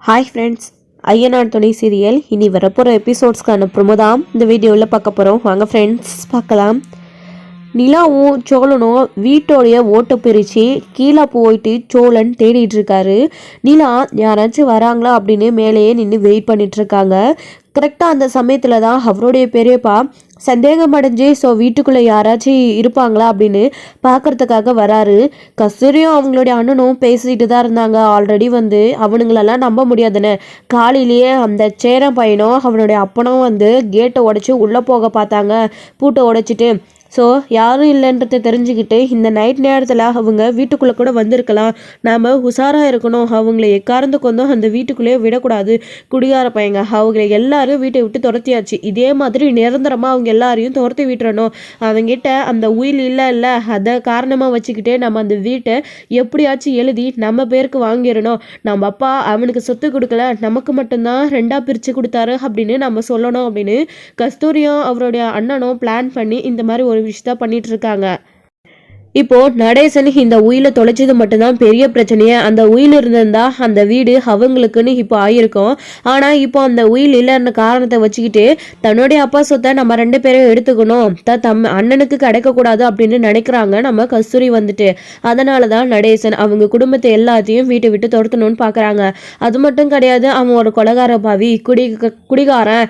Hi friends, Ayyanar துணை serial இனி வரப்போகிற எபிசோட்ஸ்க்கான ப்ரோமோ தான் இந்த வீடியோவில் பார்க்க போகிறோம். வாங்க ஃப்ரெண்ட்ஸ் பார்க்கலாம். நிலாவும் சோழனும் வீட்டோடைய ஓட்டை பிரித்து கீழே போயிட்டு சோழன் தேடிட்டு இருக்காரு. நிலா யாராச்சும் வராங்களா அப்படின்னு மேலேயே நின்று வெயிட் பண்ணிட்டு இருக்காங்க. கரெக்டாக அந்த சமயத்தில் தான் அவருடைய பெரியப்பா சந்தேகம் அடைஞ்சு வீட்டுக்குள்ளே யாராச்சும் இருப்பாங்களா அப்படின்னு பார்க்கறதுக்காக வராரு. கஸ்தூரியும் அவங்களுடைய அண்ணனும் பேசிட்டு தான் இருந்தாங்க. ஆல்ரெடி அவனுங்களெல்லாம் நம்ப முடியாதுன்னு காலையிலேயே அந்த சேரன் பையனும் அவனுடைய அப்பனும் கேட்டை உடைச்சி உள்ளே போக பார்த்தாங்க. பூட்டை உடைச்சிட்டு யாரும் இல்லைன்றதை தெரிஞ்சுக்கிட்டு இந்த நைட் நேரத்தில் அவங்க வீட்டுக்குள்ளே கூட வந்திருக்கலாம். நாம் உஷாராக இருக்கணும். அவங்கள எக்காரந்து கொண்டும் அந்த வீட்டுக்குள்ளேயே விடக்கூடாது. குடிகார பையங்க அவங்களை எல்லாரும் வீட்டை விட்டு துரத்தியாச்சு. இதே மாதிரி நிரந்தரமாக அவங்க எல்லாரையும் துரத்தி விட்டுறணும். அவங்ககிட்ட அந்த உயில் இல்லை அதை காரணமாக வச்சுக்கிட்டே நம்ம அந்த வீட்டை எப்படியாச்சும் எழுதி நம்ம பேருக்கு வாங்கிடணும். நம்ம அப்பா அவனுக்கு சொத்து கொடுக்கல, நமக்கு மட்டும்தான் 2ஆக பிரித்து கொடுத்தாரு அப்படின்னு நம்ம சொல்லணும் அப்படின்னு கஸ்தூரியும் அவருடைய அண்ணனும் பிளான் பண்ணி இந்த மாதிரி ஒரு விஷயத்த பண்ணிட்டு இருக்காங்க. இப்போ நடேசன் இந்த உயிலை தொலைச்சது மட்டும்தான் பெரிய பிரச்சனையே. அந்த உயில் இருந்திருந்தா அந்த வீடு அவங்களுக்குன்னு இப்போ ஆயிருக்கும். ஆனா இப்போ அந்த உயில் இல்லைன்ற காரணத்தை வச்சுக்கிட்டு தன்னுடைய அப்பா சொத்தை நம்ம 2 பேரும் எடுத்துக்கணும், அண்ணனுக்கு கிடைக்கக்கூடாது அப்படின்னு நினைக்கிறாங்க நம்ம கஸ்தூரி அதனாலதான் நடேசன் அவங்க குடும்பத்தை எல்லாத்தையும் வீட்டை விட்டு துரத்தணும்னு பாக்குறாங்க. அது மட்டும் கிடையாது, அவன் ஒரு கொலகார பாவி குடிகாரன்.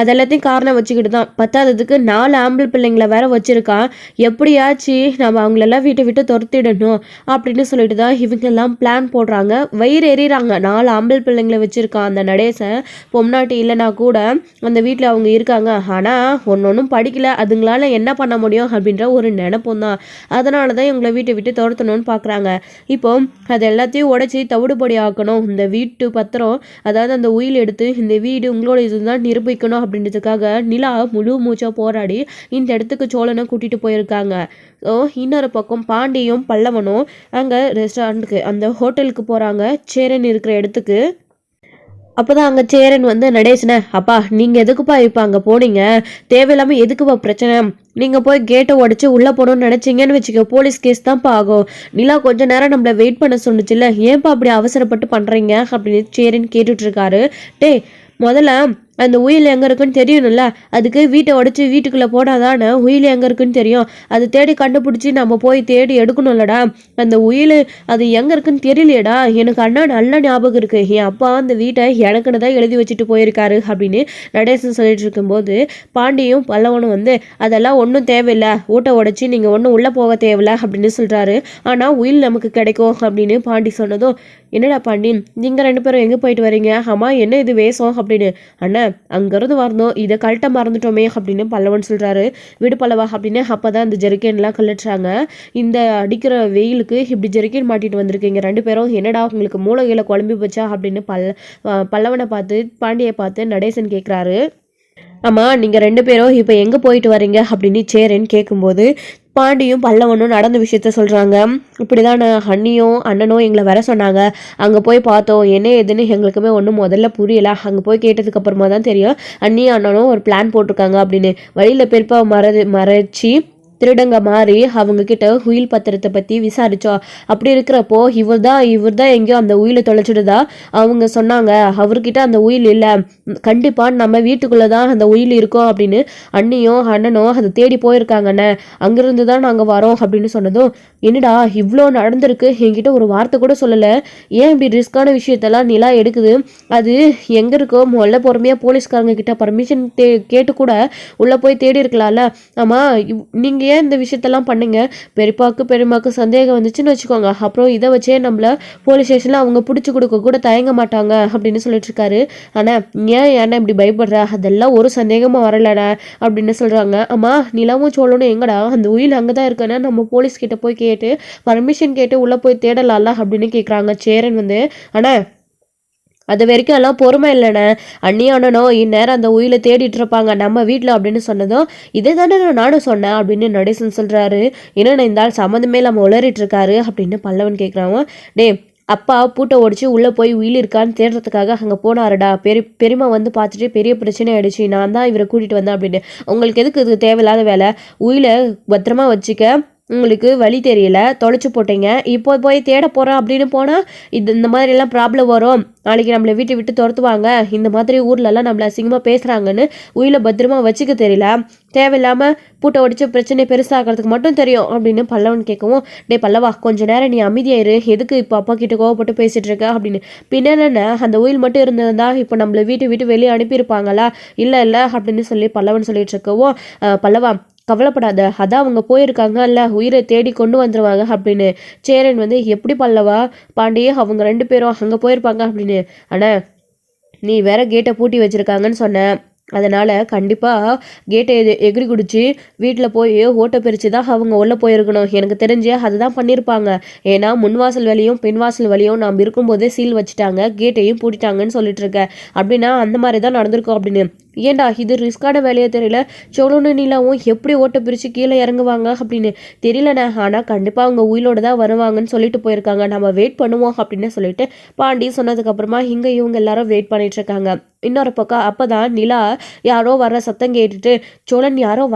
அதெல்லாத்தையும் காரணம் வச்சுக்கிட்டு தான் பத்தாததுக்கு 4 ஆம்பளை பிள்ளைங்களை வேற வச்சிருக்கான். எப்படியாச்சு நம்ம அவங்களெல்லாம் வீட்டை விட்டு துரத்திடணும் அப்படின்னு சொல்லிட்டு தான் இவங்கெல்லாம் பிளான் போடுறாங்க. வயிறு எறிகிறாங்க. 4 ஆம்பளை பிள்ளைங்களை வச்சிருக்கான் அந்த நடேசன். பொம்னாட்டி இல்லைனா கூட அந்த வீட்டில் அவங்க இருக்காங்க. ஆனால் ஒன்றும் படிக்கல, அதுங்களால என்ன பண்ண முடியும் அப்படின்ற ஒரு நினைப்பும் தான். அதனால தான் இவங்களை வீட்டை விட்டு துரத்தணும்னு பார்க்குறாங்க. இப்போ அது எல்லாத்தையும் உடைச்சி தவிடுபடி ஆக்கணும். இந்த வீட்டு பத்திரம், அதாவது அந்த உயில் எடுத்து இந்த வீடு உங்களோட இதுதான் நிரூபிக்கணும் அப்படின்றதுக்காக நிலா முழு மூச்சா போராடி இந்த இடத்துக்கு சோழனை கூட்டிட்டு போயிருக்காங்க. இன்னொரு பக்கம் பாண்டியும் பல்லவனும் அங்கே ரெஸ்டாரண்ட்டுக்கு அந்த ஹோட்டலுக்கு போகிறாங்க, சேரன் இருக்கிற இடத்துக்கு. அப்போதான் அங்கே சேரன் நடேசனை, அப்பா நீங்கள் எதுக்குப்பா இப்போ அங்கே போனீங்க, தேவையில்லாமல் எதுக்குப்பா பிரச்சனை, நீங்கள் போய் கேட்டை உடச்சி உள்ளே போகணும்னு நினச்சிங்கன்னு வச்சுக்க, போலீஸ் கேஸ் தான்ப்பா ஆகும். நிலா கொஞ்ச நேரம் நம்மளை வெயிட் பண்ண சொன்னிச்சுல்ல, ஏன்ப்பா அப்படி அவசரப்பட்டு பண்ணுறீங்க அப்படின்னு சேரன் கேட்டுட்ருக்காரு. முதல்ல அந்த உயில் எங்கே இருக்குன்னு தெரியணும்ல, அதுக்கு வீட்டை உடச்சி வீட்டுக்குள்ளே போடாதானே உயில் எங்கே இருக்குன்னு தெரியும். அது தேடி கண்டுபிடிச்சி நம்ம போய் தேடி எடுக்கணும்லடா. அந்த உயில் அது எங்கே இருக்குன்னு தெரியலையடா. எனக்கு அண்ணா நல்ல ஞாபகம் இருக்குது, என் அப்பா அந்த வீட்டை எனக்குன்னு தான் எழுதி வச்சுட்டு போயிருக்காரு அப்படின்னு நடேசன் சொல்லிட்டு இருக்கும்போது பாண்டியும் பல்லவனும் அதெல்லாம் ஒன்றும் தேவையில்லை, ஊட்ட உடச்சி நீங்கள் ஒன்றும் உள்ளே போக தேவையில்லை அப்படின்னு சொல்கிறாரு. ஆனால் உயில் நமக்கு கிடைக்கும் அப்படின்னு பாண்டி சொன்னதும், என்னடா பாண்டி நீங்கள் 2 பேரும் எங்கே போயிட்டு வரீங்க, ஆமா என்ன இது வேஷம் அப்படின்னு. அண்ணா அங்கிருந்து வரணும், இதை கழட்ட மறந்துட்டோமே அப்படின்னு பல்லவன் சொல்றாரு. விடு பல்லவா அப்படின்னு. அப்பதான் இந்த ஜெரிக்கேன்லாம் கழட்டுறாங்க. இந்த அடிக்கிற வெயிலுக்கு இப்படி ஜெரிக்கேன் மாட்டிட்டு வந்திருக்கீங்க 2 பேரும், என்னடா உங்களுக்கு மூளைகளை குழம்பி வச்சா அப்படின்னு பல்லவனை பார்த்து பாண்டியை பார்த்து நடேசன் கேட்குறாரு. ஆமாம் நீங்கள் 2 பேரும் இப்போ எங்கே போயிட்டு வரீங்க அப்படின்னு சேரன் கேட்கும்போது பாண்டியும் பல்லவனும் நடந்த விஷயத்த சொல்கிறாங்க. இப்படி தான் அண்ணியும் அண்ணனும் எங்களை வர சொன்னாங்க, அங்கே போய் பார்த்தோம், என்ன ஏதுன்னு எங்களுக்குமே ஒன்றும் முதல்ல புரியலை. அங்கே போய் கேட்டதுக்கு அப்புறமா தான் தெரியும் அண்ணியும் அண்ணனும் ஒரு பிளான் போட்டிருக்காங்க அப்படின்னு. வழியில் பெருப்பா மறைச்சி திருடங்க மாதிரி அவங்க கிட்ட உயில் பத்திரத்தை பற்றி விசாரித்தோம். அப்படி இருக்கிறப்போ இவர் தான் எங்கேயோ அந்த உயிலை தொலைச்சிடுதா அவங்க சொன்னாங்க. அவர்கிட்ட அந்த உயில் இல்லை, கண்டிப்பாக நம்ம வீட்டுக்குள்ளே தான் அந்த உயில் இருக்கும் அப்படின்னு அண்ணியும் அண்ணனும் அதை தேடி போயிருக்காங்கண்ணே, அங்கேருந்து தான் நாங்கள் வரோம் அப்படின்னு சொன்னதும், என்னடா இவ்வளோ நடந்திருக்கு, என்கிட்ட ஒரு வார்த்தை கூட சொல்லலை, ஏன் இப்படி ரிஸ்கான விஷயத்தெல்லாம் நிலா எடுக்குது, அது எங்கே இருக்கோ முதல்ல பொறுமையாக போலீஸ்காரங்க கிட்ட பர்மிஷன் கேட்டு கூட உள்ளே போய் தேடி இருக்கலாம்ல. ஆமாம் நீங்கள் ஏன் இந்த விஷயத்தெல்லாம் பண்ணுங்க, பெரியமாக்கு சந்தேகம் வந்துச்சுன்னு வச்சுக்கோங்க, அப்புறம் இதை வச்சே நம்மள போலீஸ் ஸ்டேஷனில் அவங்க பிடிச்சி கொடுக்க கூட தயங்க மாட்டாங்க அப்படின்னு சொல்லிட்டு இருக்காரு. ஆனால் ஏன்னா இப்படி பயப்படுற, அதெல்லாம் ஒரு சந்தேகமாக வரலடா அப்படின்னு சொல்கிறாங்க. ஆமாம் நிலாவும் சோழனும் எங்கடா, அந்த உயில் அங்கே தான் இருக்குன்னா நம்ம போலீஸ் கிட்ட போய் கேட்டு பர்மிஷன் கேட்டு உள்ளே போய் தேடலாம்ல அப்படின்னு கேட்குறாங்க. சேரன் ஆனால் அது வரைக்கும் எல்லாம் பொறுமை இல்லைண்ணே, அண்ணி அண்ணனோ இந்நேரம் அந்த உயிலை தேடிட்டு இருப்பாங்க நம்ம வீட்டில் அப்படின்னு சொன்னதும், இதே தானே நானும் சொன்னேன் அப்படின்னு நடேசன் சொல்கிறாரு. என்னென்ன இந்த ஆள் சம்மந்தமே இல்லாமல் உளறிட்டு இருக்காரு அப்படின்னு பல்லவன் கேட்குறாங்க. அப்பா பூட்டை உடைச்சி உள்ளே போய் உயில் இருக்கான்னு தேடுறதுக்காக அங்கே போனாருடா. பெரியமா பார்த்துட்டு பெரிய பிரச்சனை ஆயிடுச்சு, நான் தான் இவரை கூட்டிகிட்டு வந்தேன் அப்படின்னு. உங்களுக்கு எதுக்கு இது தேவையில்லாத வேலை, உயிலை பத்திரமா வச்சுக்க, உங்களுக்கு வழி தெரியல, தொலைச்சு போட்டீங்க, இப்போ போய் தேட போகிறேன் அப்படின்னு போனால் இந்த மாதிரிலாம் ப்ராப்ளம் வரும், நாளைக்கு நம்மளை வீட்டை விட்டு துரத்துவாங்க, இந்த மாதிரி ஊர்லலாம் நம்மளை அசிங்கமாக பேசுகிறாங்கன்னு உயிரை பத்திரமா வச்சுக்க தெரியல, தேவையில்லாமல் பூட்டை உடைச்சு பிரச்சனை பெருசாகிறதுக்கு மட்டும் தெரியும் அப்படின்னு பல்லவன் கேட்கவும், டே பல்லவா கொஞ்ச நேரம் நீ அமைதியாயிரு, எதுக்கு இப்போ அப்பா கிட்ட கோவப்பட்டு பேசிகிட்டு இருக்க அப்படின்னு. பின்ன அந்த உயில் மட்டும் இருந்ததா இப்போ நம்மளை வீட்டை விட்டு வெளியே அனுப்பியிருப்பாங்களா, இல்லை அப்படின்னு சொல்லி பல்லவன் சொல்லிட்டு இருக்கவும், பல்லவா கவலைப்படாத, அதான் அவங்க போயிருக்காங்க இல்லை, உயிரை தேடி கொண்டு வந்துடுவாங்க அப்படின்னு. சேரன் வந்து எப்படி பல்லவா பாண்டியே அவங்க 2 பேரும் அங்கே போயிருப்பாங்க அப்படின்னு. ஆனால் நீ வேற கேட்டை பூட்டி வச்சுருக்காங்கன்னு சொன்ன, அதனால் கண்டிப்பாக கேட்டை எகிரி குடிச்சு வீட்டில் போய் ஓட்டை பிரித்து தான் அவங்க உள்ளே போயிருக்கணும். எனக்கு தெரிஞ்சு அதுதான் பண்ணியிருப்பாங்க. ஏன்னா முன்வாசல் வழியும் பின்வாசல் வழியும் நாம் இருக்கும்போதே சீல் வச்சுட்டாங்க, கேட்டையும் பூட்டிட்டாங்கன்னு சொல்லிட்டு இருக்க. அப்படின்னா அந்த மாதிரி தான் நடந்திருக்கும் அப்படின்னு. ஏண்டா இது ரிஸ்கான வேலையை தெரியல, சோழனு நிலாவும் எப்படி ஓட்டை பிரித்து கீழே இறங்குவாங்க அப்படின்னு தெரியலண்ணே, ஆனால் கண்டிப்பாக அவங்க உயிரோடு தான் வருவாங்கன்னு சொல்லிட்டு போயிருக்காங்க, நம்ம வெயிட் பண்ணுவோம் அப்படின்னு சொல்லிட்டு பாண்டி சொன்னதுக்கப்புறமா இங்கே இவங்க எல்லாரும் வெயிட் பண்ணிட்டு இருக்காங்க. இன்னொரு பக்கம் அப்போ தான் நிலா யாரோ வர சத்தம் கேட்டுட்டு சோழன் யாரோ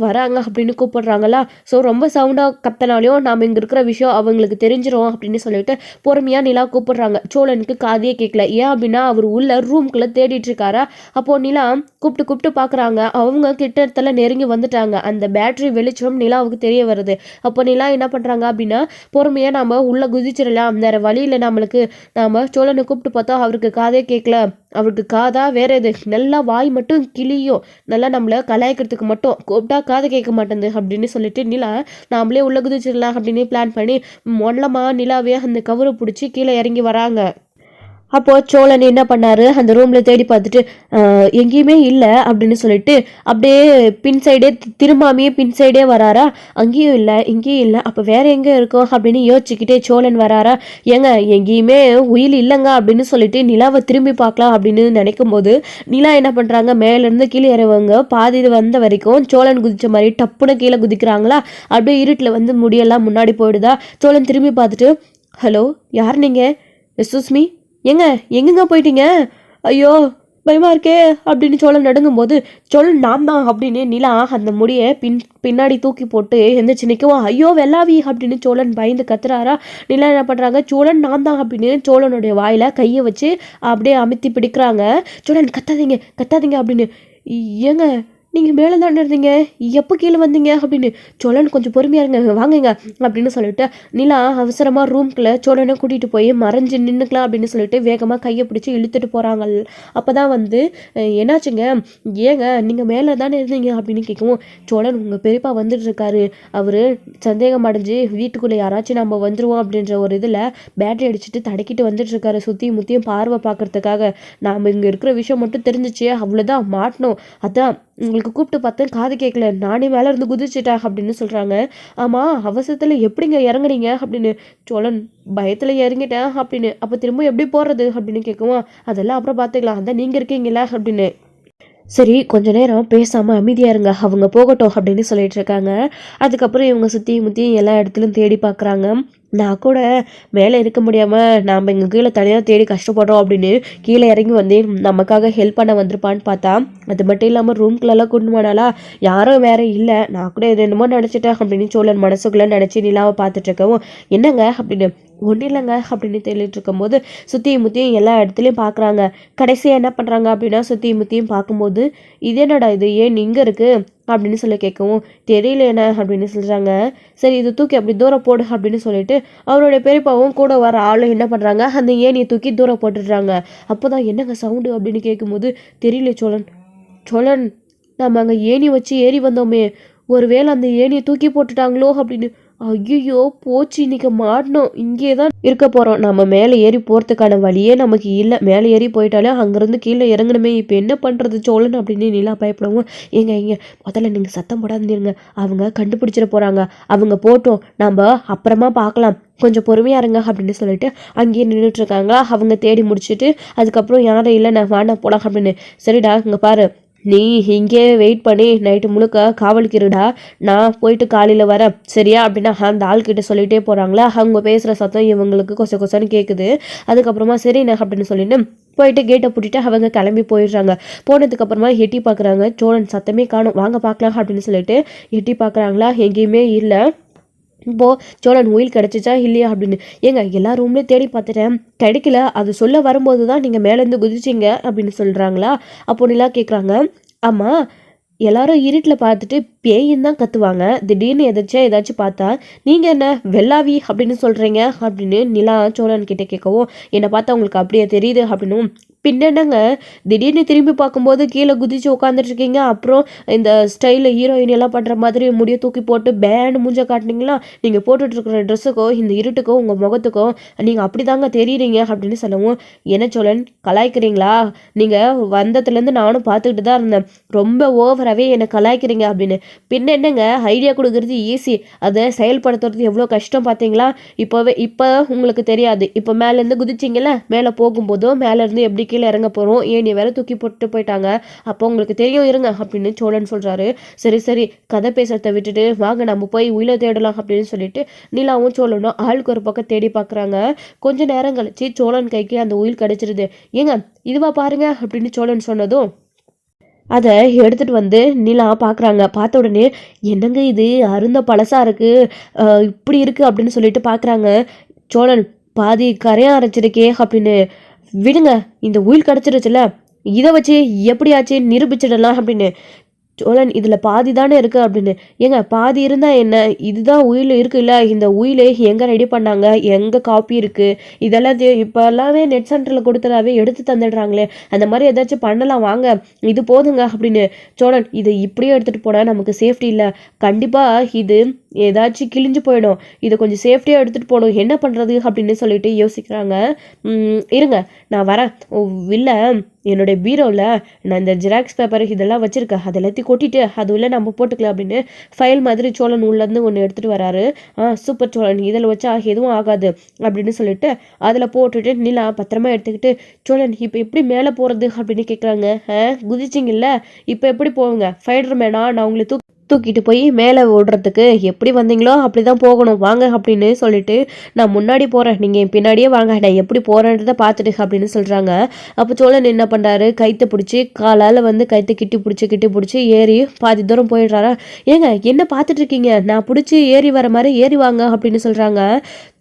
வராங்க அப்படின்னு கூப்பிடுறாங்களா. ஸோ ரொம்ப சவுண்டாக கத்தனாலையும் நாம் இங்கே இருக்கிற விஷயம் அவங்களுக்கு தெரிஞ்சிடும் அப்படின்னு சொல்லிட்டு பொறுமையாக நிலா கூப்பிடுறாங்க. சோழனுக்கு காதையே கேட்கல. ஏன் அப்படின்னா அவர் உள்ள ரூம்குள்ளே தேடிட்டு இருக்காரா. அப்போது நிலா கூப்பிட்டு பார்க்குறாங்க. அவங்க கிட்டத்தட்ட நெருங்கி வந்துட்டாங்க. அந்த பேட்டரி வெளிச்சம் நிலாவுக்கு தெரிய வருது. அப்போ நிலா என்ன பண்ணுறாங்க அப்படின்னா, பொறுமையாக நாம் உள்ளே குதிச்சிடலாம், வேறு வழியில் நம்மளுக்கு நாம் சோழனை கூப்பிட்டு பார்த்தா அவருக்கு காதே கேட்கல, அவருக்கு காதா வேற எது, நல்லா வாய் மட்டும் கிளியும், நல்லா நம்மளை கலாய்க்கிறதுக்கு மட்டும், கூப்பிட்டா காதை கேட்க மாட்டேங்குது அப்படின்னு சொல்லிட்டு நிலா நாமளே உள்ள குதிச்சிடலாம் அப்படின்னு பிளான் பண்ணி மொல்லமா நிலாவே அந்த கவரை பிடிச்சி கீழே இறங்கி வராங்க. அப்போது சோழன் என்ன பண்ணார், அந்த ரூமில் தேடி பார்த்துட்டு எங்கேயுமே இல்லை அப்படின்னு சொல்லிட்டு அப்படியே பின் சைடே திரும்பாமையே பின் சைடே வராரா. அங்கேயும் இல்லை இங்கேயும் இல்லை, அப்போ வேற எங்கே இருக்கும் அப்படின்னு யோசிச்சுக்கிட்டே சோழன் வராரா. ஏங்க எங்கேயுமே உயில் இல்லைங்க அப்படின்னு சொல்லிட்டு நிலாவை திரும்பி பார்க்கலாம் அப்படின்னு நினைக்கும் போது நிலா என்ன பண்ணுறாங்க, மேலேருந்து கீழே இறவங்க பாதி வந்த வரைக்கும் சோழன் குதிச்ச மாதிரி டப்புன்னு கீழே குதிக்கிறாங்களா. அப்படியே இருட்டில் வந்து முடியெல்லாம் முன்னாடி போயிடுதா. சோழன் திரும்பி பார்த்துட்டு, ஹலோ யார் நீங்கள், எஸ்ஸூஸ்மி, எங்கெங்க போயிட்டீங்க, ஐயோ பயமா இருக்கே அப்படின்னு சோழன் நடுங்கும்போது, சோழன் நாம் தான் அப்படின்னு நிலா அந்த முடியை பின்னாடி தூக்கி போட்டு எந்திரிச்சு நிற்கவும், ஐயோ வெள்ளாவி அப்படின்னு சோழன் பயந்து கத்துறாரா. நிலா என்ன பண்ணுறாங்க, சோழன் நாம் தான் அப்படின்னு சோழனுடைய வாயில் கையை வச்சு அப்படியே அமுத்தி பிடிக்கிறாங்க. சோழன் கத்தாதீங்க அப்படின்னு. ஏங்க நீங்கள் மேலே தானே இருந்தீங்க, எப்போ கீழே வந்தீங்க அப்படின்னு. சோழன் கொஞ்சம் பொறுமையாக இருங்க, வாங்குங்க அப்படின்னு சொல்லிட்டு நிலா அவசரமாக ரூம்குள்ளே சோழனை கூட்டிகிட்டு போய் மறைஞ்சு நின்றுக்கலாம் அப்படின்னு சொல்லிட்டு வேகமாக கையை பிடிச்சி இழுத்துட்டு போகிறாங்க. அப்போ தான் வந்து என்னாச்சுங்க, ஏங்க நீங்கள் மேலே தானே இருந்தீங்க அப்படின்னு கேட்கவும், சோழன் உங்கள் பெரியப்பா வந்துட்டு இருக்காரு, அவர் சந்தேகம் அடைஞ்சு வீட்டுக்குள்ளே யாராச்சும் நம்ம வந்துடுவோம் அப்படின்ற ஒரு இதில் பேட்டரி அடிச்சுட்டு தடக்கிட்டு வந்துட்டு இருக்காரு, சுற்றியும் முற்றியும் பார்வை பார்க்கறதுக்காக. நாம் இங்கே இருக்கிற விஷயம் மட்டும் தெரிஞ்சிச்சு, அவ்வளோதான் மாட்டணும், அதான் உங்களுக்கு கூப்பிட்டு பார்த்தேன், காது கேட்கல, நானே மேலே இருந்து குதிச்சுட்டேன் அப்படின்னு சொல்கிறாங்க. ஆமாம் அவசரத்தில் எப்படிங்க இறங்குறீங்க அப்படின்னு. சோழன் பயத்தில் இறங்கிட்டேன் அப்படின்னு. அப்போ திரும்ப எப்படி போகிறது அப்படின்னு கேட்குவோம், அதெல்லாம் அப்புறம் பார்த்துக்கலாம், அதான் நீங்கள் இருக்கீங்களா அப்படின்னு. சரி கொஞ்ச நேரம் பேசாமல் அமைதியாக இருங்க, அவங்க போகட்டும் அப்படின்னு சொல்லிட்டு இருக்காங்க. அதுக்கப்புறம் இவங்க சுற்றி முற்றி எல்லா இடத்துலையும் தேடி பார்க்குறாங்க. நான் கூட மேலே இருக்க முடியாமல் நாம் இங்கே கீழே தனியாக தேடி கஷ்டப்படுறோம் அப்படின்னு கீழே இறங்கி வந்து நமக்காக ஹெல்ப் பண்ண வந்திருப்பான்னு பார்த்தா, அது மட்டும் இல்லாமல் ரூம்குள்ளெல்லாம் கொண்டு போனாலா, யாரும் வேற இல்லை, நான் கூட என்னமோ நினச்சிட்டேன் அப்படின்னு சோழன் மனசுக்குள்ளே நினச்சி நிலாவை பார்த்துட்டு இருக்கவும், என்னங்க அப்படின்னு. ஒன்றும் இல்லைங்க அப்படின்னு தேடிட்டு இருக்கும்போது சுற்றியும் முற்றியும் எல்லா இடத்துலையும் பார்க்குறாங்க. கடைசியாக என்ன பண்ணுறாங்க அப்படின்னா, சுற்றியும் முற்றியும் பார்க்கும்போது, இது என்னடா இது, ஏன் இங்கே இருக்குது அப்படின்னு சொல்லி கேட்கவும், தெரியல என்ன அப்படின்னு சொல்கிறாங்க. சரி இது தூக்கி அப்படி தூரம் போடு அப்படின்னு சொல்லிட்டு அவருடைய பெரியப்பாவும் கூட வர ஆளும் என்ன பண்ணுறாங்க, அந்த ஏனியை தூக்கி தூரம் போட்டுடுறாங்க. அப்போ தான் என்னங்க சவுண்டு அப்படின்னு கேட்கும்போது, தெரியல சோழன் நம்ம அங்கே ஏணி வச்சு ஏறி வந்தோமே, ஒருவேளை அந்த ஏணியை தூக்கி போட்டுட்டாங்களோ அப்படின்னு. ஐயோ போச்சு, இன்னைக்கு மாட்டணும், இங்கே தான் இருக்க போகிறோம், நம்ம மேலே ஏறி போகிறதுக்கான வழியே நமக்கு இல்லை, மேலே ஏறி போயிட்டாலே அங்கேருந்து கீழே இறங்கணுமே, இப்போ என்ன பண்ணுறது சோழன் அப்படின்னு நிலா பயப்படவும், இங்கே முதல்ல நீங்கள் சத்தம் போடாதுங்க, அவங்க கண்டுபிடிச்சிட போகிறாங்க, அவங்க போட்டோம், நம்ம அப்புறமா பார்க்கலாம், கொஞ்சம் பொறுமையாக இருங்க அப்படின்னு சொல்லிட்டு அங்கேயே நின்றுட்டுருக்காங்க. அவங்க தேடி முடிச்சுட்டு அதுக்கப்புறம் யாரும் இல்லை, நான் வாண்டா போகலாம் அப்படின்னு. சரிடா இங்கே பாரு, நீ இங்கே வெயிட் பண்ணி நைட்டு முழுக்க காவலுக்கு இருடா, நான் போயிட்டு காலையில் வரேன் சரியா அப்படின்னா அந்த ஆள்கிட்ட சொல்லிகிட்டே போகிறாங்களா. அவங்க பேசுகிற சத்தம் இவங்களுக்கு கொசன்னு கேட்குது. அதுக்கப்புறமா சரிண்ணா அப்படின்னு சொல்லிட்டு போயிட்டு கேட்டை பூட்டிட்டு அவங்க கிளம்பி போயிடுறாங்க. போனதுக்கப்புறமா எட்டி பார்க்குறாங்க. சோழன் சத்தமே காணும். வாங்க பார்க்கலாம் அப்படின்னு சொல்லிட்டு எட்டி பார்க்குறாங்களா, எங்கேயுமே இல்லை. இப்போது சோழன் உயில் கிடச்சிச்சா இல்லையா அப்படின்னு, ஏங்க எல்லா ரூம்லேயும் தேடி பார்த்துட்டேன், கிடைக்கல. அது சொல்ல வரும்போது தான் நீங்கள் மேலேருந்து குதிச்சிங்க அப்படின்னு சொல்கிறாங்களா. அப்போ நிலா கேட்குறாங்க, ஆமாம் எல்லாரும் இருட்டில் பார்த்துட்டு பேயின்னு தான் கத்துவாங்க, திடீர்னு எதாச்சியா ஏதாச்சும் பார்த்தா நீங்கள் என்ன வெள்ளாவி அப்படின்னு சொல்கிறீங்க அப்படின்னு நிலா சோழன் கிட்டே கேட்கவும், என்னை பார்த்தா உங்களுக்கு அப்படியே தெரியுது அப்படின்னும், பின்னென்னங்க திடீர்னு திரும்பி பார்க்கும்போது கீழே குதிச்சு உட்காந்துட்ருக்கீங்க, அப்புறம் இந்த ஸ்டைலில் ஹீரோயின் எல்லாம் பண்ணுற மாதிரி முடியை தூக்கி போட்டு பேண்டு மூஞ்ச காட்டினீங்களா, நீங்கள் போட்டுட்ருக்கிற ட்ரெஸ்ஸுக்கோ இந்த இருட்டுக்கோ உங்கள் முகத்துக்கோ நீங்கள் அப்படி தாங்க தெரியுறீங்க அப்படின்னு சொல்லவும், என்ன சோழன் கலாய்க்கிறீங்களா, நீங்கள் வந்ததுலேருந்து நானும் பார்த்துக்கிட்டு தான் இருந்தேன், ரொம்ப ஓவராகவே என்னை கலாய்க்கிறீங்க அப்படின்னு, பின்ன என்னங்க ஐடியா கொடுக்குறது ஈஸி, அதை செயல்படுத்துறது எவ்வளோ கஷ்டம் பார்த்தீங்களா, இப்போ உங்களுக்கு தெரியாது, இப்போ மேலேருந்து குதிச்சிங்கல்ல, மேலே போகும்போதோ மேலேருந்து எப்படி கீழே இறங்க போகிறோம், ஏன் நீ வேற தூக்கி போட்டு போயிட்டாங்க, அப்போ உங்களுக்கு தெரியும் இருங்க அப்படின்னு சோழன் சொல்கிறாரு. சரி சரி கதை பேசுறதை விட்டுட்டு வாங்க நம்ம போய் உயிரை தேடலாம் அப்படின்னு சொல்லிட்டு நிலாவும் சோழனும் ஆளுக்கு ஒரு பக்கம் தேடி பார்க்குறாங்க. கொஞ்ச நேரம் கழிச்சு சோழன் கைக்கு அந்த உயில் கிடச்சிருது. ஏங்க இதுவா பாருங்க அப்படின்னு சோழன் சொன்னதும் அதை எடுத்துகிட்டு வந்து நிலா பார்க்குறாங்க. பார்த்த உடனே என்னங்க இது அருந்த பழசாக இருக்குது, இப்படி இருக்குது அப்படின்னு சொல்லிட்டு பார்க்குறாங்க. சோழன் பாதி கரையாக அரைச்சிருக்கே அப்படின்னு, விடுங்க இந்த உயில் கிடச்சிருச்சுல, இதை வச்சு எப்படியாச்சு நிரூபிச்சிடலாம் அப்படின்னு. சோழன் இதில் பாதி தானே இருக்குது அப்படின்னு, ஏங்க பாதி இருந்தால் என்ன, இதுதான் உயில் இருக்குல்ல, இந்த உயிலே எங்கே ரெடி பண்ணாங்க, எங்கே காப்பி இருக்குது, இதெல்லாம் இப்போ எல்லாமே நெட் சென்டரில் கொடுத்துடாவே எடுத்து தந்துடுறாங்களே, அந்த மாதிரி ஏதாச்சும் பண்ணலாம் வாங்க, இது போதுங்க அப்படின்னு. சோழன் இதை இப்படியே எடுத்துகிட்டு போனால் நமக்கு சேஃப்டி இல்லை, கண்டிப்பாக இது ஏதாச்சும் கிழிஞ்சு போயிடும், இதை கொஞ்சம் சேஃப்டியாக எடுத்துகிட்டு போகணும், என்ன பண்ணுறது அப்படின்னு சொல்லிட்டு யோசிக்கிறாங்க. இருங்க நான் வரேன், இல்லை என்னுடைய பீரோவில் நான் இந்த ஜெராக்ஸ் பேப்பர் இதெல்லாம் வச்சுருக்கேன், அது எல்லாத்தையும் கொட்டிட்டு அது உள்ள நம்ம போட்டுக்கலாம் அப்படின்னு ஃபைல் மாதிரி சோழன் உள்ளேருந்து ஒன்று எடுத்துகிட்டு வராரு. சூப்பர் சோழன், இதில் வச்சா எதுவும் ஆகாது அப்படின்னு சொல்லிட்டு அதில் போட்டுட்டு நிலா பத்திரமா எடுத்துக்கிட்டு, சோழன் இப்போ எப்படி மேலே போகிறது அப்படின்னு கேட்குறாங்க. குதிச்சிங்கல்ல இப்போ எப்படி போவீங்க, ஃபைடர் மேனா நான் உங்களை தூக்கிட்டு போய் மேலே ஓடுறதுக்கு எப்படி வந்தீங்களோ அப்படி தான் போகணும் வாங்க அப்படின்னு சொல்லிட்டு, நான் முன்னாடி போகிறேன் நீங்கள் என் பின்னாடியே வாங்க, நான் எப்படி போகிறேன்றதை பார்த்துட்டு அப்படின்னு சொல்கிறாங்க. அப்போ சோழன் என்ன பண்ணுறாரு, கைத்தை பிடிச்சி காலால் வந்து கைத்தை கிட்டி பிடிச்சி ஏறி பாதி தூரம் போயிடுறாரா. ஏங்க என்ன பார்த்துட்ருக்கீங்க, நான் பிடிச்சி ஏறி வர மாதிரி ஏறி வாங்க அப்படின்னு சொல்கிறாங்க.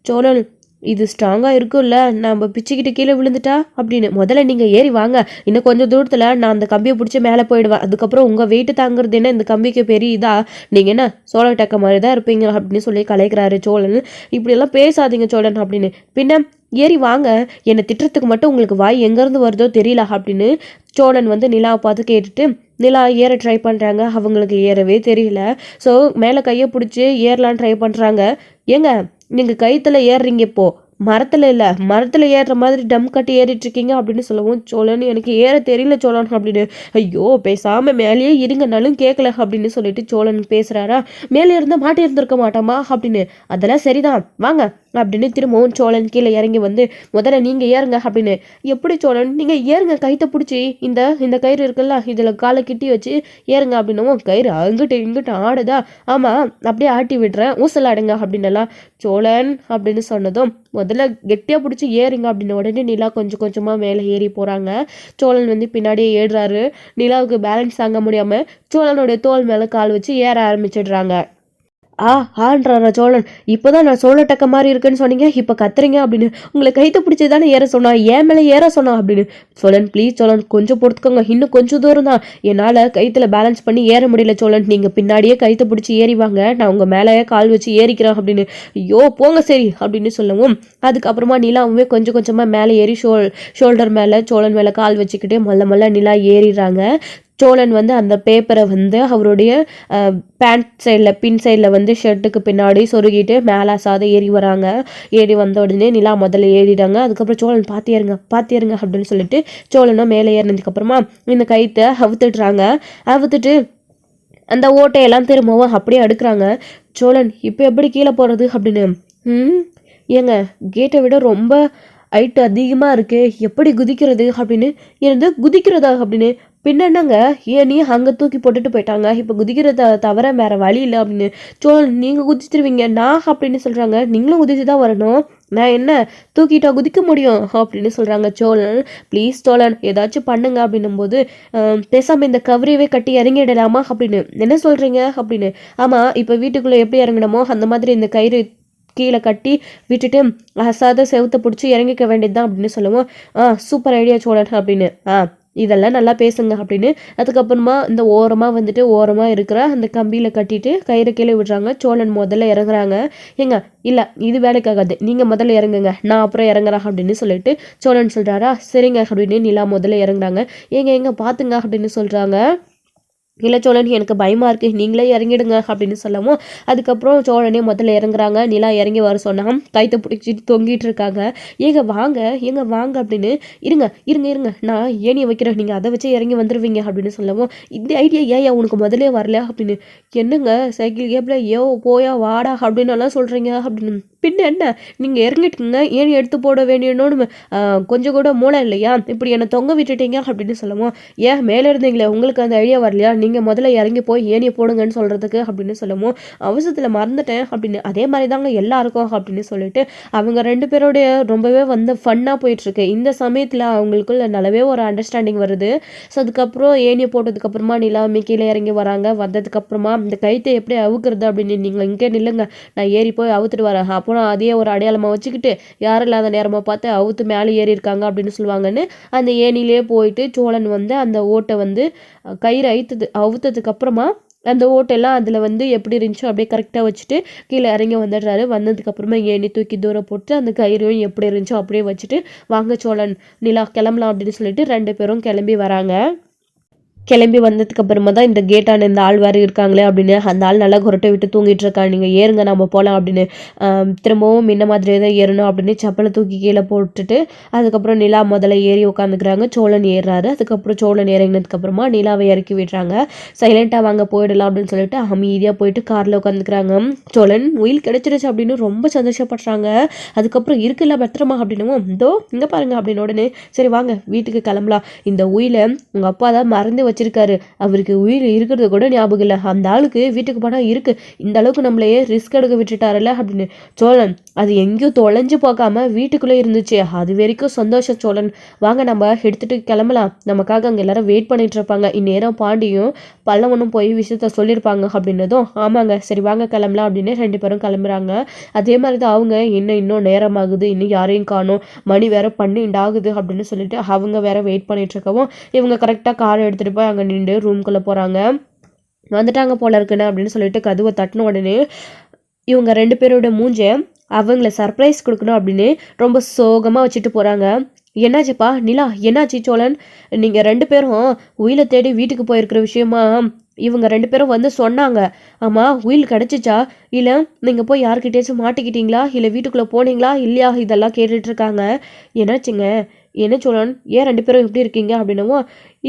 சோழன் இது ஸ்ட்ராங்காக இருக்கும்ல, நம்ம பிச்சுக்கிட்டு கீழே விழுந்துட்டா அப்படின்னு, முதல்ல நீங்கள் ஏறி வாங்க, இன்னும் கொஞ்சம் தூரத்தில் நான் அந்த கம்பியை பிடிச்சி மேலே போயிடுவேன், அதுக்கப்புறம் உங்கள் வெயிட்டு தாங்கிறது என்ன இந்த கம்பிக்கு பெரிய இதா, நீங்கள் என்ன சோழ டக்க மாதிரி தான் இருப்பீங்க அப்படின்னு சொல்லி கலைக்கிறாரு சோழன். இப்படியெல்லாம் பேசாதீங்க சோழன் அப்படின்னு, பின்ன ஏறி வாங்க, என்னை திட்டுறதுக்கு மட்டும் உங்களுக்கு வாய் எங்கேருந்து வருதோ தெரியல அப்படின்னு சோழன் வந்து நிலாவை பார்த்து கேட்டுட்டு நிலா ஏற ட்ரை பண்ணுறாங்க. அவங்களுக்கு ஏறவே தெரியல. ஸோ மேலே கையை பிடிச்சி ஏறலான்னு ட்ரை பண்ணுறாங்க. ஏங்க நீங்கள் கயிற்றுல ஏறுறீங்க, இப்போது மரத்தில் இல்லை, மரத்தில் ஏறுற மாதிரி டம் கட்டி ஏறிட்டு இருக்கீங்க அப்படின்னு சொல்லவும், சோழன் எனக்கு ஏற தெரியல சோழன் அப்படின்னு, ஐயோ பேசாமல் மேலேயே இருங்கனாலும் கேட்கல அப்படின்னு சொல்லிட்டு சோழன் பேசுகிறாரா. மேலே இருந்தால் மாட்டி இருந்திருக்க மாட்டோமா அப்படின்னு, அதெல்லாம் சரிதான் வாங்க அப்படின்னு திரும்பவும் சோழன் கீழே இறங்கி வந்து, முதல்ல நீங்கள் ஏறுங்க அப்படின்னு. எப்படி சோழன், நீங்கள் ஏறுங்க கைத்தை பிடிச்சி, இந்த கயிறு இருக்குல்ல இதில் காலை கிட்டி வச்சு ஏறுங்க அப்படின்னவும், கயிறு இங்கிட்டு ஆடுதா, ஆமாம் அப்படியே ஆட்டி விடுறேன் ஊசலாடுங்க அப்படின்னலாம். சோழன் அப்படின்னு சொன்னதும், முதல்ல கெட்டியாக பிடிச்சி ஏறுங்க அப்படின்னு உடனே நிலா கொஞ்சம் கொஞ்சமாக மேலே ஏறி போகிறாங்க. சோழன் வந்து பின்னாடியே ஏறுறாரு. நிலாவுக்கு பேலன்ஸ் தாங்க முடியாமல் சோழனுடைய தோல் மேலே கால் வச்சு ஏற ஆரம்பிச்சிடுறாங்க. ஆன்றாரா சோழன், இப்போதான் நான் சோழ டக்க மாதிரி இருக்குன்னு சொன்னீங்க, இப்போ கத்துறீங்க அப்படின்னு, உங்களை கைத்தை பிடிச்சி தானே ஏற சொன்னா, ஏன் மேலே ஏற சொன்னா அப்படின்னு. சோழன் ப்ளீஸ் சோழன் கொஞ்சம் பொறுத்துக்கோங்க, இன்னும் கொஞ்சம் தூரம் தான், என்னால் கைத்தில் பேலன்ஸ் பண்ணி ஏற முடியல சோழன், நீங்கள் பின்னாடியே கைத்தை பிடிச்சி ஏறிவாங்க, நான் உங்கள் மேலே கால் வச்சு ஏறிக்கிறேன் அப்படின்னு. ஐயோ போங்க சரி அப்படின்னு சொல்லவும், அதுக்கப்புறமா நிலாவுமே கொஞ்சம் கொஞ்சமாக மேலே ஏறி ஷோல்டர் மேலே சோழன் மேலே கால் வச்சுக்கிட்டே மல்ல நிலா ஏறிடுறாங்க. சோழன் வந்து அந்த பேப்பரை வந்து அவருடைய பேண்ட் சைடில் பின் சைடில் வந்து ஷர்ட்டுக்கு பின்னாடி சொருகிட்டு மேலே சாத ஏறி வராங்க. ஏறி வந்த உடனே நிலா முதல்ல ஏறிடாங்க. அதுக்கப்புறம் சோழன் பாத்தியாருங்க அப்படின்னு சொல்லிட்டு சோழனும் மேலே ஏறினதுக்கப்புறமா இந்த கைத்தை அவுத்துட்டு அந்த ஓட்டையெல்லாம் திரும்பவும் அப்படியே அடுக்குறாங்க. சோழன் இப்போ எப்படி கீழே போகிறது அப்படின்னு, ஏங்க கேட்டை விட ரொம்ப ஹைட் அதிகமாக இருக்குது, எப்படி குதிக்கிறது அப்படின்னு. இருந்து குதிக்கிறதா அப்படின்னு, பின்ன என்னங்க ஏன் நீ அங்கே தூக்கி போட்டுட்டு போயிட்டாங்க, இப்போ குதிக்கிறத தவிர வேறு வழி இல்லை அப்படின்னு. சோழன் நீங்கள் குதிச்சிருவீங்க நான் அப்படின்னு சொல்கிறாங்க. நீங்களும் குதிச்சு தான் வரணும், நான் என்ன தூக்கிட்டா குதிக்க முடியும் அப்படின்னு சொல்கிறாங்க சோழன். ப்ளீஸ் சோழன் ஏதாச்சும் பண்ணுங்க அப்படின்னும் போது பேசாமல் இந்த கவரியவே கட்டி இறங்கிடலாமா அப்படின்னு. என்ன சொல்கிறீங்க அப்படின்னு. ஆமாம், இப்போ வீட்டுக்குள்ளே எப்படி இறங்கணுமோ அந்த மாதிரி இந்த கயிறு கீழே கட்டி விட்டுட்டு அசாத செவுத்த பிடிச்சி இறங்கிக்க வேண்டியது தான் அப்படின்னு சொல்லுவோம். சூப்பர் ஐடியா சோழன் அப்படின்னு. இதெல்லாம் நல்லா பேசுங்க அப்படின்னு. அதுக்கப்புறமா இந்த ஓரமாக இருக்கிற அந்த கம்பியில் கட்டிட்டு கயிறு கீழே விடுறாங்க. சோழன் முதல்ல இறங்குறாங்க. ஏங்க இல்லை இது வேலைக்காகாது, நீங்கள் முதல்ல இறங்குங்க, நான் அப்புறம் இறங்குறேன் அப்படின்னு சொல்லிட்டு சோழன் சொல்கிறாரா. சரிங்க அப்படின்னு நிலா முதல்ல இறங்குறாங்க. எங்க பார்த்துங்க அப்படின்னு சொல்கிறாங்க. இல்லை சோழன் எனக்கு பயமாக இருக்குது, நீங்களே இறங்கிடுங்க அப்படின்னு சொல்லவும் அதுக்கப்புறம் சோழனே முதல்ல இறங்குறாங்க. நிலா இறங்கி வர சொன்னால் கைத்தை பிடிச்சிட்டு தொங்கிட்டு இருக்காங்க. ஏங்க வாங்க அப்படின்னு. இருங்க இருங்க இருங்க நான் ஏனியை வைக்கிறேன், நீங்கள் அதை வச்சு இறங்கி வந்துடுவீங்க அப்படின்னு சொல்லவும் இந்த ஐடியா ஏன் உனக்கு முதலே வரல அப்படின்னு. என்னங்க சைக்கிள் கேப்பில் போயா வாடா அப்படின்னு எல்லாம் சொல்கிறீங்க அப்படின்னு. பின்ன என்ன, நீங்கள் இறங்கிட்டுங்க ஏனி எடுத்து போட வேண்டியன்னு கொஞ்சம் கூட மூளை இல்லையா, இப்படி என்னை தொங்க விட்டுட்டீங்க அப்படின்னு சொல்லவும் ஏன் மேலே இருந்தீங்களே உங்களுக்கு அந்த ஐடியா வரலையா, நீங்கள் முதல்ல இறங்கி போய் ஏனியை போடுங்கன்னு சொல்கிறதுக்கு அப்படின்னு சொல்லவும் அவசரத்தில் மறந்துட்டேன் அப்படின்னு. அதே மாதிரி தாங்க எல்லாருக்கும் அப்படின்னு சொல்லிட்டு அவங்க 2 பேரோடைய ரொம்பவே ஃபன்னாக போயிட்டுருக்கு. இந்த சமயத்தில் அவங்களுக்குள்ள நல்லாவே ஒரு அண்டர்ஸ்டாண்டிங் வருது. ஸோ அதுக்கப்புறம் ஏனியை போட்டதுக்கப்புறமா நிலாமி கீழே இறங்கி வராங்க. வந்ததுக்கப்புறமா இந்த கைத்தை எப்படி அவுக்கிறது அப்படின்னு. நீங்கள் இங்கே நில்லுங்க, நான் ஏறி போய் அவுத்துட்டு வரேன். அப்புறம் அதையே ஒரு அடையாளமாக வச்சுக்கிட்டு யாரும் இல்லாத நேரமாக பார்த்து அவுத்து மேலே ஏறி இருக்காங்க அப்படின்னு சொல்லுவாங்கன்னு அந்த ஏனிலே போயிட்டு சோழன் அந்த ஓட்டை கயிறு அவுத்ததுக்கு அப்புறமா அந்த ஓட்டெல்லாம் அதில் எப்படி இருந்துச்சோ அப்படியே கரெக்டாக வச்சுட்டு கீழே இறங்கி வந்துடுறாரு. வந்ததுக்கப்புறமா ஏணி தூக்கி தூரம் போட்டு அந்த கயிறையும் எப்படி இருந்துச்சோ அப்படியே வச்சுட்டு வாங்க சோழன் நிலா கிளம்பலாம் அப்படின்னு சொல்லிட்டு 2 பேரும் கிளம்பி வராங்க. கிளம்பி வந்ததுக்கு அப்புறமா தான் இந்த கேட்டான இந்த ஆள் வேறு இருக்காங்களே அப்படின்னு. அந்த ஆள் நல்லா குரட்டை விட்டு தூங்கிட்டு இருக்காங்க. நீங்கள் ஏறுங்க நம்ம போகலாம் அப்படின்னு. திரும்பவும் முன்ன மாதிரியே தான் ஏறணும் அப்படின்னு செப்பலை தூக்கி கீழே போட்டுட்டு அதுக்கப்புறம் நிலா முதல்ல ஏறி உட்காந்துக்கிறாங்க. சோழன் ஏறுறாரு. அதுக்கப்புறம் சோழன் இறங்கினதுக்கப்புறமா நிலாவை இறக்கி விடுறாங்க. சைலண்ட்டாக வாங்க போயிடலாம் அப்படின்னு சொல்லிட்டு அமைதியாக போயிட்டு காரில் உட்காந்துக்கிறாங்க. சோழன் உயில் கிடைச்சிருச்சு அப்படின்னு ரொம்ப சந்தோஷப்படுறாங்க. அதுக்கப்புறம் இருக்குல்ல பத்திரமா அப்படின்னும் இதோ இங்கே பாருங்க அப்படின்னு உடனே சரி வாங்க வீட்டுக்கு கிளம்பலாம். இந்த உயிலை உங்கள் அப்பா தான் மறந்து வச்சிருக்காரு, அவருக்கு உயிர் இருக்கிறது கூட ஞாபகம் இல்லை, அந்த ஆளுக்கு வீட்டுக்கு பணம் இருக்கு, இந்த அளவுக்கு நம்மளையே ரிஸ்க் எடுக்க விட்டுட்டாருல்ல அப்படின்னு. சோழன் அது எங்கேயும் தொலைஞ்சு போகாம வீட்டுக்குள்ளே இருந்துச்சு, அது வரைக்கும் சந்தோஷம் சோழன். வாங்க நம்ம எடுத்துட்டு கிளம்பலாம், நமக்காக அங்கே எல்லாரும் வெயிட் பண்ணிட்டு இருப்பாங்க. இந்நேரம் பாண்டியும் பல்லவனும் போய் விஷயத்த சொல்லியிருப்பாங்க அப்படின்னதும் ஆமாங்க சரி வாங்க கிளம்பலாம் அப்படின்னு 2 பேரும் கிளம்புறாங்க. அதே மாதிரி தான் அவங்க இன்னும் நேரமாகுது, இன்னும் யாரையும் காணும், மணி வேற 12 ஆகுது அப்படின்னு சொல்லிட்டு அவங்க வேற வெயிட் பண்ணிட்டு இருக்கவும் இவங்க கரெக்டாக காரை எடுத்துகிட்டு போய் அங்கே நின்று ரூம்குள்ளே போகிறாங்க. வந்துட்டாங்க போல இருக்குன்னு அப்படின்னு சொல்லிட்டு கதவை தட்டின உடனே இவங்க 2 பேரோட மூஞ்சை அவங்கள சர்ப்ரைஸ் கொடுக்கணும் அப்படின்னு ரொம்ப சோகமாக வச்சுட்டு போகிறாங்க. என்னாச்சுப்பா நிலா, என்னாச்சு சோழன், நீங்கள் 2 பேரும் உயிலை தேடி வீட்டுக்கு போயிருக்கிற விஷயமா இவங்க 2 பேரும் சொன்னாங்க. ஆமாம் உயில் கிடச்சிச்சா, இல்லை நீங்கள் போய் யார்கிட்டயாச்சும் மாட்டிக்கிட்டீங்களா, இல்லை வீட்டுக்குள்ளே போனீங்களா இல்லையா, இதெல்லாம் கேட்டுட்ருக்காங்க. என்னாச்சுங்க, என்ன சோழன் ஏன் 2 பேரும் எப்படி இருக்கீங்க அப்படின்னவோ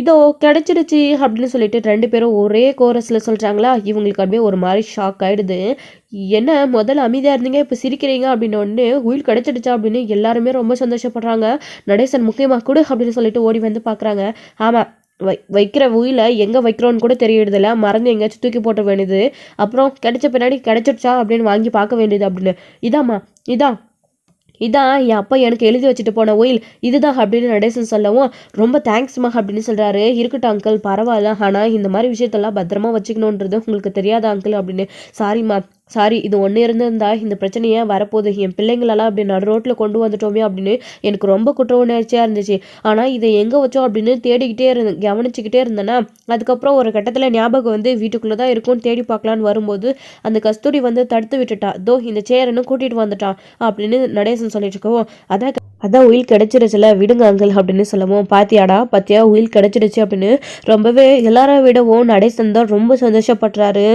இதோ கிடச்சிருச்சு அப்படின்னு சொல்லிட்டு 2 பேரும் ஒரே கோரஸில் சொல்கிறாங்களா. இவங்களுக்கு அப்படியே ஒரு மாதிரி ஷாக் ஆகிடுது. என்ன முதல்ல அமைதியாக இருந்தீங்க இப்போ சிரிக்கிறீங்க அப்படின்னு ஒன்று உயில் கிடச்சிடுச்சா அப்படின்னு எல்லாருமே ரொம்ப சந்தோஷப்படுறாங்க. நடேசன் முக்கியமாக கொடு அப்படின்னு சொல்லிட்டு ஓடி பார்க்குறாங்க. ஆமாம் வைக்கிற உயிலை எங்கே வைக்கிறோன்னு கூட தெரியறதில்ல, மறந்து எங்கேயாச்சும் தூக்கி போட்ட வேண்டியது, அப்புறம் கிடைச்ச பின்னாடி கிடச்சிடுச்சா அப்படின்னு வாங்கி பார்க்க வேண்டியது அப்படின்னு. இதாம்மா இதான் என் அப்பா எனக்கு எழுதி வச்சுட்டு போன உயில் இதுதான் அப்படின்னு நடேசன் சொல்லவும் ரொம்ப தேங்க்ஸ்மா அப்படின்னு சொல்கிறாரு. இருக்கட்டும் அங்கிள் பரவாயில்ல, ஆனால் இந்த மாதிரி விஷயத்தெல்லாம் பத்திரமா வச்சுக்கணுன்றது உங்களுக்கு தெரியாதா அங்கிள் அப்படின்னு. சாரிம்மா சாரி, இது ஒன்று இருந்திருந்தா இந்த பிரச்சனையே வரப்போகுது, என் பிள்ளைங்களெல்லாம் அப்படி நடு ரோட்டில் கொண்டு வந்துட்டோமே அப்படின்னு எனக்கு ரொம்ப குற்ற உணர்ச்சியாக இருந்துச்சு. ஆனால் இதை எங்கே வச்சோம் அப்படின்னு தேடிக்கிட்டே கவனிச்சுக்கிட்டே இருந்தேன்னா அதுக்கப்புறம் ஒரு கட்டத்தில் ஞாபகம் வீட்டுக்குள்ளே தான் இருக்கும்னு தேடி பார்க்கலான்னு வரும்போது அந்த கஸ்தூரி தடுத்து விட்டுட்டா, தோ இந்த சேரன்னு கூட்டிகிட்டு வந்துட்டான் அப்படின்னு நடேசன் சொல்லிட்டு இருக்கவும் அதான் உயில் கிடச்சிருச்சுல விடுங்க அங்கிள் அப்படின்னு சொல்லவும் பாத்தியா உயில் கிடச்சிருச்சு அப்படின்னு ரொம்பவே எல்லாரும் விடவும் நடேசன் தான் ரொம்ப சந்தோஷப்படுறாரு.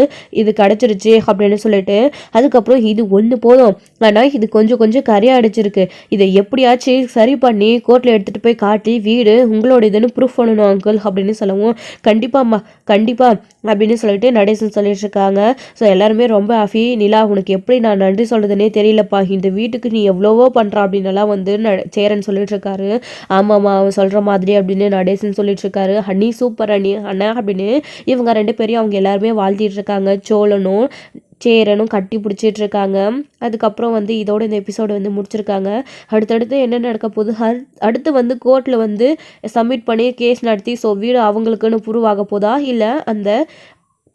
இது கிடச்சிருச்சு அப்படின்னு சொல்லிட்டு அதுக்கப்புறம் இது ஒன்று போதும், ஆனால் இது கொஞ்சம் கரையா அடிச்சிருக்கு, இதை எப்படியாச்சும் சரி பண்ணி கோர்ட்டில் எடுத்துகிட்டு போய் காட்டி வீடு உங்களோட இதுன்னு ப்ரூஃப் பண்ணணும் அங்கிள் அப்படின்னு சொல்லவும் கண்டிப்பாக அப்படின்னு சொல்லிட்டு நடேசன் சொல்லிட்டு இருக்காங்க. ஸோ எல்லாருமே ரொம்ப ஹாப்பி. நிலா உனக்கு எப்படி நான் நன்றி சொல்கிறதுனே தெரியலப்பா, இந்த வீட்டுக்கு நீ எவ்வளவோ பண்ணுறா அப்படின்னலாம் சேரன் சொல்லிட்டு இருக்காரு. ஆமாம்மா அவன் சொல்கிற மாதிரி அப்படின்னு நடேசன் சொல்லிட்டு இருக்காரு. ஹனி சூப்பர் அண்ணா அப்படின்னு இவங்க 2 பேரையும் அவங்க எல்லாருமே வாழ்த்திட்டு இருக்காங்க. சோழனும் சேரனும் கட்டி பிடிச்சிட்டு இருக்காங்க. அதுக்கப்புறம் வந்து இதோட இந்த எபிசோடு வந்து முடிச்சிருக்காங்க. அடுத்தடுத்து என்ன நடக்க போகுது, அடுத்து வந்து கோர்ட்டில் வந்து சப்மிட் பண்ணி கேஸ் நடத்தி ஸோ வீடு அவங்களுக்குன்னு ப்ரூவ் ஆக போதா, இல்லை அந்த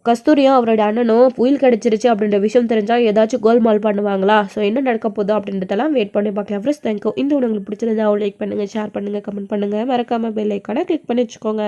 கஸ்தூரியும் அவருடைய அண்ணனும் உயில் கிடச்சிருச்சு அப்படின்ற விஷயம் தெரிஞ்சால் ஏதாச்சும் கோல்மால் பண்ணுவாங்களா? ஸோ என்ன நடக்க போதோ அப்படின்றதெல்லாம் வெயிட் பண்ணி பார்க்கலாம். Friends thank you. இந்த உங்களுக்கு பிடிச்சிருந்தா லைக் பண்ணுங்கள், ஷேர் பண்ணுங்கள், கமெண்ட் பண்ணுங்கள், மறக்காமல் பெல் ஐக்கானை கிளிக் பண்ணி வச்சுக்கோங்க.